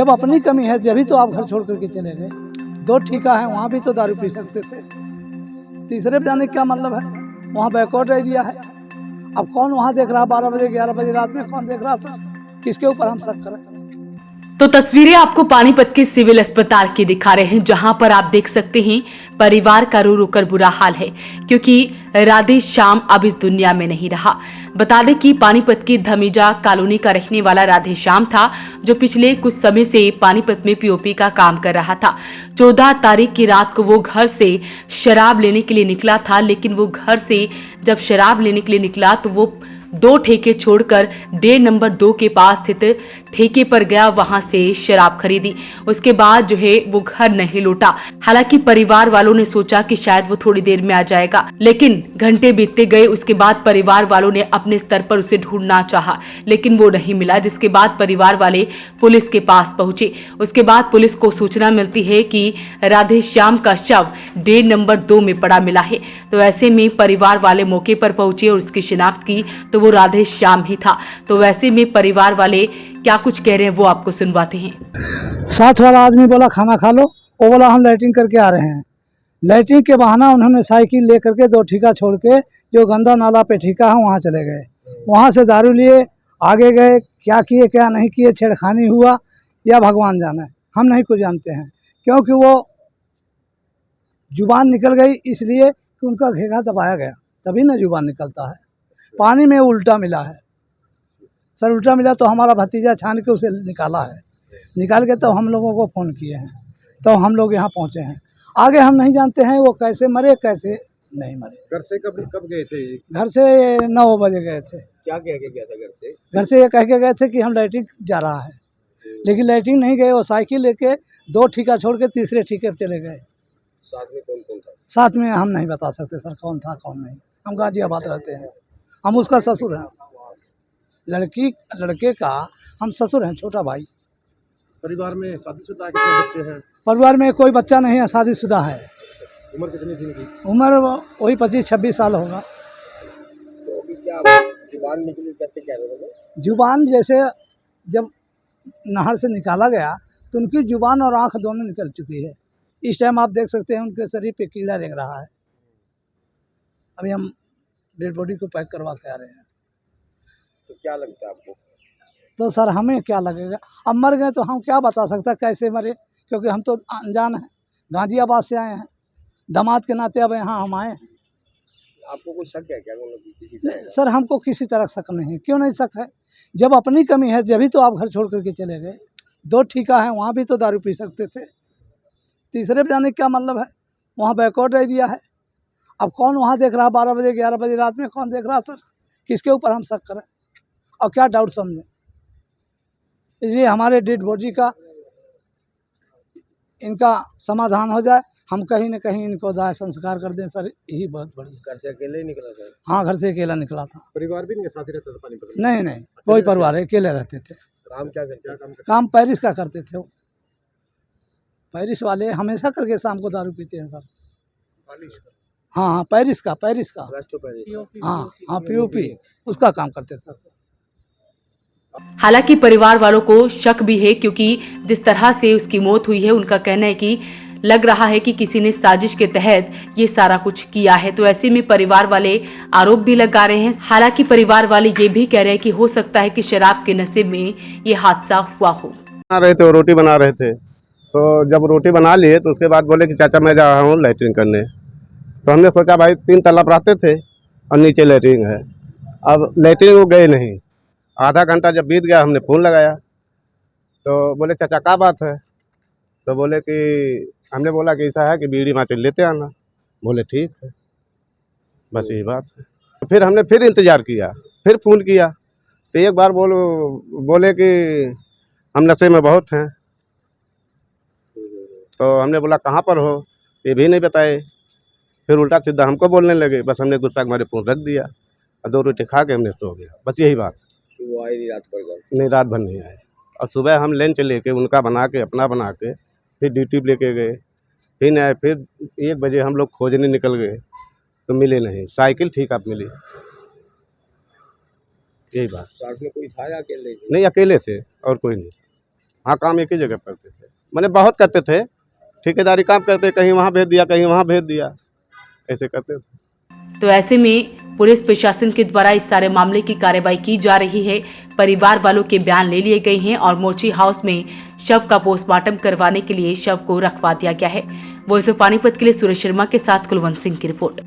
जब अपनी कमी है जब भी तो आप घर छोड़ करके चले गए। 2 ठिका है, वहाँ भी तो दारू पी सकते थे। तीसरे पे जाने का क्या मतलब है? वहाँ बैकवर्ड एरिया है। अब कौन वहाँ देख रहा 12 बजे 11 बजे रात में, कौन देख रहा था? किसके ऊपर हम शक करें? तो तस्वीरें आपको पानीपत के सिविल अस्पताल की दिखा रहे हैं, जहां पर आप देख सकते हैं परिवार का रो रो कर बुरा हाल है, क्योंकि राधे श्याम अब इस दुनिया में नहीं रहा। बता दें कि पानीपत की धमीजा कॉलोनी का रहने वाला राधे श्याम था, जो पिछले कुछ समय से पानीपत में पीओपी का काम कर रहा था। 14 तारीख की रात को वो घर से शराब लेने के लिए निकला था, लेकिन वो घर से जब शराब लेने के लिए निकला तो वो 2 ठेके छोड़कर 1.5 नंबर 2 के पास स्थित ठेके पर गया, वहां से शराब खरीदी। उसके बाद जो है वो घर नहीं लौटा। हालांकि परिवार वालों ने सोचा कि शायद वो थोड़ी देर में आ जाएगा, लेकिन घंटे बीतते गए। उसके बाद परिवार वालों ने अपने स्तर पर उसे ढूंढना चाहा, लेकिन वो नहीं मिला। जिसके बाद परिवार वाले पुलिस के पास पहुंचे। उसके बाद पुलिस को सूचना मिलती है कि राधे श्याम का शव 1.5 नंबर 2 में पड़ा मिला है। तो ऐसे में परिवार वाले मौके पर पहुंचे और उसकी शिनाख्त की तो वो राधे श्याम ही था। तो वैसे में परिवार वाले क्या कुछ कह रहे हैं वो आपको सुनवाते हैं। साथ वाला आदमी बोला खाना खा लो, वो बोला हम लैट्रिन करके आ रहे हैं। लैट्रिन के बहाना उन्होंने साइकिल ले करके 2 ठिका छोड़ के जो गंदा नाला पे ठिका है वहाँ चले गए। वहाँ से दारू लिए आगे गए, क्या किए क्या नहीं किए, छेड़खानी हुआ या भगवान जाने, हम नहीं कुछ जानते हैं। क्योंकि वो जुबान निकल गई इसलिए कि उनका घेघा दबाया गया, तभी ना जुबान निकलता है। पानी में उल्टा मिला है सर, उल्टा मिला तो हमारा भतीजा छान के उसे निकाला है। निकाल के तो हम लोगों को फ़ोन किए हैं, तो हम लोग यहाँ पहुँचे हैं। आगे हम नहीं जानते हैं वो कैसे मरे कैसे नहीं मरे। घर से कब गए थे? घर से 9 बजे गए थे। क्या कह के गया था घर से? घर से ये कह के गए थे कि हम लैट्रिन जा रहा है, लेकिन लैट्रिन नहीं गए। वो साइकिल लेके 2 ठिका छोड़ के तीसरे ठिके पर चले गए। साथ में कौन कौन था? साथ में हम नहीं बता सकते सर कौन था कौन नहीं। हम गाजियाबाद रहते हैं, हम उसका ससुर हैं। लड़के का हम ससुर हैं, छोटा भाई। परिवार में शादीशुदा कितने बच्चे हैं? परिवार में कोई बच्चा नहीं है, शादीशुदा है। उम्र कितनी थी इनकी? उम्र वही 25-26 साल होगा। तो अभी क्या जुबान निकली, कैसे कह रहे थे? जुबान जैसे जब नहर से निकाला गया तो उनकी जुबान और आंख दोनों निकल चुकी है। इस टाइम आप देख सकते हैं उनके शरीर पे कीड़ा रेंग रहा है। अभी हम डेड बॉडी को पैक करवा के आ रहे हैं। तो क्या लगता है आपको? तो सर हमें क्या लगेगा, अब मर गए तो हम क्या बता सकते कैसे मरे, क्योंकि हम तो अनजान हैं, गाजियाबाद से आए हैं। दामाद के नाते अब यहाँ हम आए। आपको कोई शक है क्या किसी तरह? सर हमको किसी तरह शक नहीं है। क्यों नहीं शक है? जब अपनी कमी है जब भी तो आप घर छोड़ करके चले गए। 2 ठिका है, वहाँ भी तो दारू पी सकते थे। तीसरे पे जाने का क्या मतलब है? वहाँ बैकवर्ड एरिया है। अब कौन वहाँ देख रहा 12 बजे 11 बजे रात में, कौन देख रहा सर? किसके ऊपर हम शक करें और क्या डाउट समझें? इसलिए हमारे डेड बॉडी का इनका समाधान हो जाए, हम कहीं न कहीं इनको दाह संस्कार कर दें सर, यही बहुत बड़ी। घर से अकेले ही निकला था? हाँ, घर से अकेला निकला था। परिवार भी इनके साथ ही रहता था पानीपत में? नहीं, कोई परिवार है, अकेले रहते थे। काम क्या करते? काम पैरिस का करते थे वो। पैरिस वाले हमेशा करके शाम को दारू पीते हैं सर। हाँ, पैरिस का हाँ, पीओपी उसका काम करते थे सर। हालांकि परिवार वालों को शक भी है, क्योंकि जिस तरह से उसकी मौत हुई है, उनका कहना है कि लग रहा है कि किसी ने साजिश के तहत ये सारा कुछ किया है। तो ऐसे में परिवार वाले आरोप भी लगा रहे हैं। हालांकि परिवार वाले ये भी कह रहे हैं कि हो सकता है कि शराब के नशे में ये हादसा हुआ हो। बना रहे थे, रोटी बना रहे थे, तो जब रोटी बना लिए तो उसके बाद बोले कि चाचा मैं जा रहा हूँ लैट्रिन करने। तो हमने सोचा भाई 3 तालाब रहते थे और नीचे लैट्रिन है। अब लैट्रिन वो गए नहीं। आधा घंटा जब बीत गया हमने फ़ोन लगाया तो बोले चाचा क्या बात है? तो बोले कि हमने बोला कि ऐसा है कि बीड़ी माचिस लेते आना। बोले ठीक है, बस यही बात है। तो फिर हमने फिर इंतज़ार किया, फिर फ़ोन किया तो एक बार बोले कि हम नशे में बहुत हैं। तो हमने बोला कहाँ पर हो, ये भी नहीं बताए। फिर उल्टा सीधा हमको बोलने लगे। बस हमने गुस्सा के मारे फ़ोन रख दिया और 2 रोटी खा के हमने सो गया। बस यही बात। वो आए नहीं रात भर? नहीं, रात भर नहीं आए। और सुबह हम लंच लेके उनका बना के अपना बना के फिर ड्यूटी पे लेके गए, फिर नहीं आए। फिर 1 बजे हम लोग खोजने निकल गए तो मिले नहीं। साइकिल ठीक आप मिली, यही बात। साथ में कोई था या अकेले? नहीं, अकेले थे और कोई नहीं। हाँ, काम एक ही जगह करते थे, मैंने बहुत करते थे, ठेकेदारी काम करते, कहीं वहाँ भेज दिया, कहीं वहाँ भेज दिया, ऐसे करते थे। तो ऐसे में पुलिस प्रशासन के द्वारा इस सारे मामले की कार्रवाई की जा रही है। परिवार वालों के बयान ले लिए गए हैं और मोची हाउस में शव का पोस्टमार्टम करवाने के लिए शव को रखवा दिया गया है। वॉइस ऑफ पानीपत के लिए सुरेश शर्मा के साथ कुलवंत सिंह की रिपोर्ट।